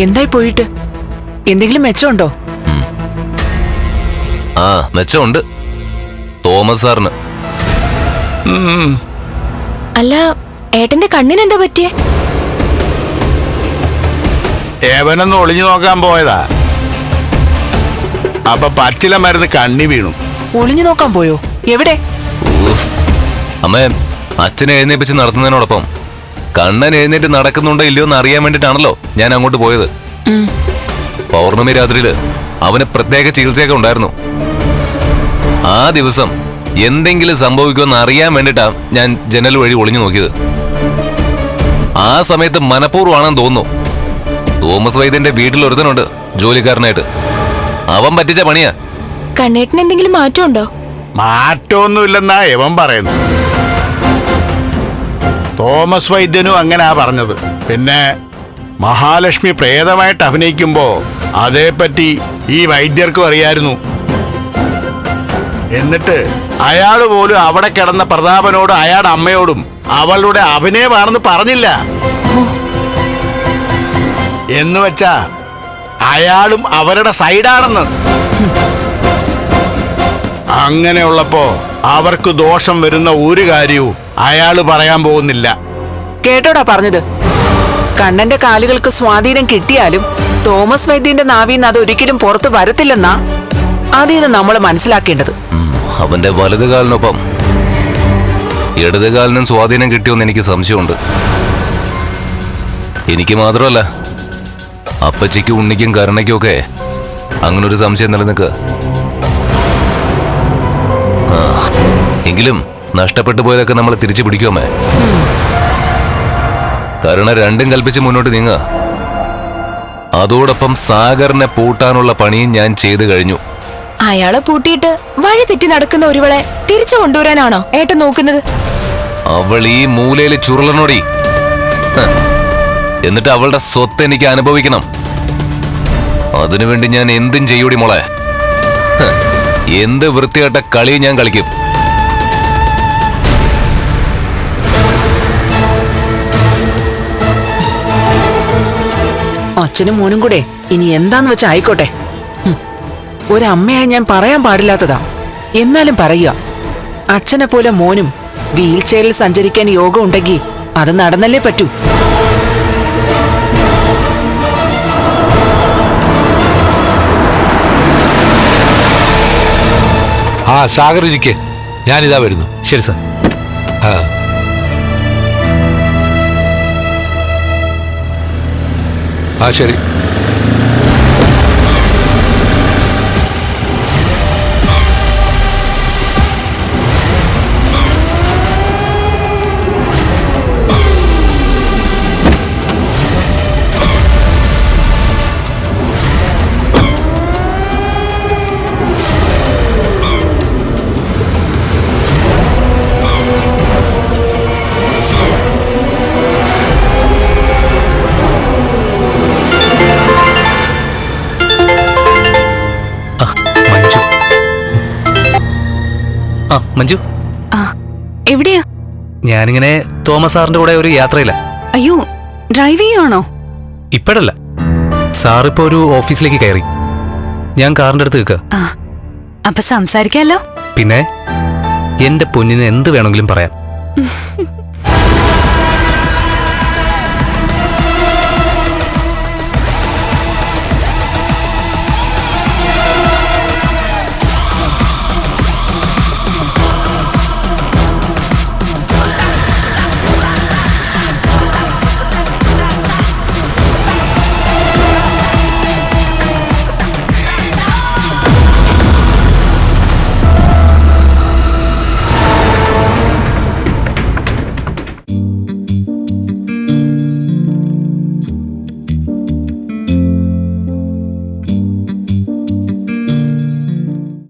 എന്തായി പോയിട്ട്? എന്തെങ്കിലും മെച്ചമുണ്ടോ? ആ, മെച്ചമുണ്ട് തോമസ് സാറിന്. അല്ല, ഏട്ടന്റെ കണ്ണിനെന്താ പറ്റിയേ? ഏവനൊന്ന് ഒളിഞ്ഞു നോക്കാൻ പോയതാ. അപ്പൊ പച്ചില മരുന്ന് കണ്ണി വീണു. ഒളിഞ്ഞു നോക്കാൻ പോയോ? എവിടെ? അമ്മേ, അച്ഛനെ എഴുന്നേപ്പിച്ച് നടത്തുന്നതിനോടൊപ്പം കണ്ണൻ എഴുന്നേറ്റ് നടക്കുന്നുണ്ടോ ഇല്ലയോ എന്ന് അറിയാൻ വേണ്ടിട്ടാണല്ലോ ഞാൻ അങ്ങോട്ട് പോയത്. പൗർണമി രാത്രിയില് അവന് പ്രത്യേക ചികിത്സയൊക്കെ ഉണ്ടായിരുന്നു. ആ ദിവസം എന്തെങ്കിലും സംഭവിക്കുമെന്ന് അറിയാൻ വേണ്ടിട്ടാ ഞാൻ ജനൽ വഴി ഒളിഞ്ഞു നോക്കിയത്. ആ സമയത്ത് മനഃപൂർവ്വമാണെന്ന് തോന്നുന്നു. തോമസ് വൈദ്യന്റെ വീട്ടിൽ ഒരുത്തനുണ്ട് ജോലിക്കാരനായിട്ട്. അവൻ പറ്റിച്ച പണിയാ. കണ്ണേട്ടന് എന്തെങ്കിലും മാറ്റമുണ്ടോ? മാറ്റമൊന്നുമില്ലെന്നാ യവൻ പറയുന്നു. തോമസ് വൈദ്യനും അങ്ങനാ പറഞ്ഞത്. പിന്നെ മഹാലക്ഷ്മി പ്രേതമായിട്ട് അഭിനയിക്കുമ്പോ അതേപ്പറ്റി ഈ വൈദ്യർക്കും അറിയായിരുന്നു. എന്നിട്ട് അയാള് പോലും അവിടെ കിടന്ന പ്രതാപനോടും അയാളുടെ അമ്മയോടും അവളുടെ അഭിനയമാണെന്ന് പറഞ്ഞില്ല. എന്നുവെച്ചാ അയാളും അവരുടെ സൈഡാണെന്ന്. അങ്ങനെയുള്ളപ്പോ അവർക്ക് ദോഷം വരുന്ന ഒരു കാര്യവും അയാള് പറയാൻ പോകുന്നില്ല. കേട്ടോടാ പറഞ്ഞത്. കണ്ണന്റെ കാലുകൾക്ക് സ്വാധീനം കിട്ടിയാലും തോമസ് വൈദ്യന്റെ നാവിന്ന് അത് ഒരിക്കലും പുറത്തു വരത്തില്ലെന്നാ അതിന്ന് നമ്മൾ മനസ്സിലാക്കേണ്ടത്. അവന്റെ വലത് കാലിനൊപ്പം ഇടത് കാലിനും സ്വാധീനം കിട്ടിയോന്ന് എനിക്ക് സംശയമുണ്ട്. എനിക്ക് മാത്രമല്ല, അപ്പച്ചിക്കും ഉണ്ണിക്കും കരുണയ്ക്കും ഒക്കെ അങ്ങനൊരു സംശയം നിലനിൽക്കുക. എങ്കിലും നഷ്ടപ്പെട്ടു പോയതൊക്കെ നമ്മൾ തിരിച്ചു പിടിക്കുമേ. കരുണ രണ്ടും കൽപ്പിച്ച് മുന്നോട്ട് നീങ്ങുക. അതോടൊപ്പം സാഗറിനെ പൂട്ടാനുള്ള പണിയും ഞാൻ ചെയ്തു കഴിഞ്ഞു. അയാളെ പൂട്ടിയിട്ട് വഴി തെറ്റി നടക്കുന്ന ഒരുവളെ തിരിച്ചു കൊണ്ടുവരാനാണോ ഏട്ടൻ നോക്കുന്നത്? അവൾ ഈ മൂലയിൽ ചുരുളനോടി. എന്നിട്ട് അവളുടെ സ്വത്ത് എനിക്ക് അനുഭവിക്കണം. അതിനുവേണ്ടി ഞാൻ എന്തും ചെയ്യൂടി മോളെ. എന്ത് വൃത്തികെട്ട കളി ഞാൻ കളിക്കും. അച്ഛനും മോനും കൂടെ ഇനി എന്താന്ന് വെച്ചാ ആയിക്കോട്ടെ. ഒരമ്മയായി ഞാൻ പറയാൻ പാടില്ലാത്തതാ, എന്നാലും പറയുക. അച്ഛനെ പോലെ മോനും വീൽ ചെയറിൽ സഞ്ചരിക്കാൻ യോഗം ഉണ്ടെങ്കിൽ അത് നടന്നല്ലേ പറ്റൂ. ആ, സാഗർ ഇരിക്കെ, ഞാനിതാ വരുന്നു. ശരി സാർ. ആ ശരി. മഞ്ജു, എവിടെയാ? ഞാനിങ്ങനെ തോമസ് സാറിന്റെ കൂടെ ഒരു യാത്രയില്ല. അയ്യോ, ഡ്രൈവ് ചെയ്യാണോ? ഇപ്പോഴല്ല, സാറിപ്പോ ഒരു ഓഫീസിലേക്ക് കയറി. ഞാൻ കാറിന്റെ അടുത്ത് നിൽക്കുക. അപ്പൊ സംസാരിക്കാലോ. പിന്നെ എന്റെ പൊന്നിന് എന്ത് വേണമെങ്കിലും പറയാം.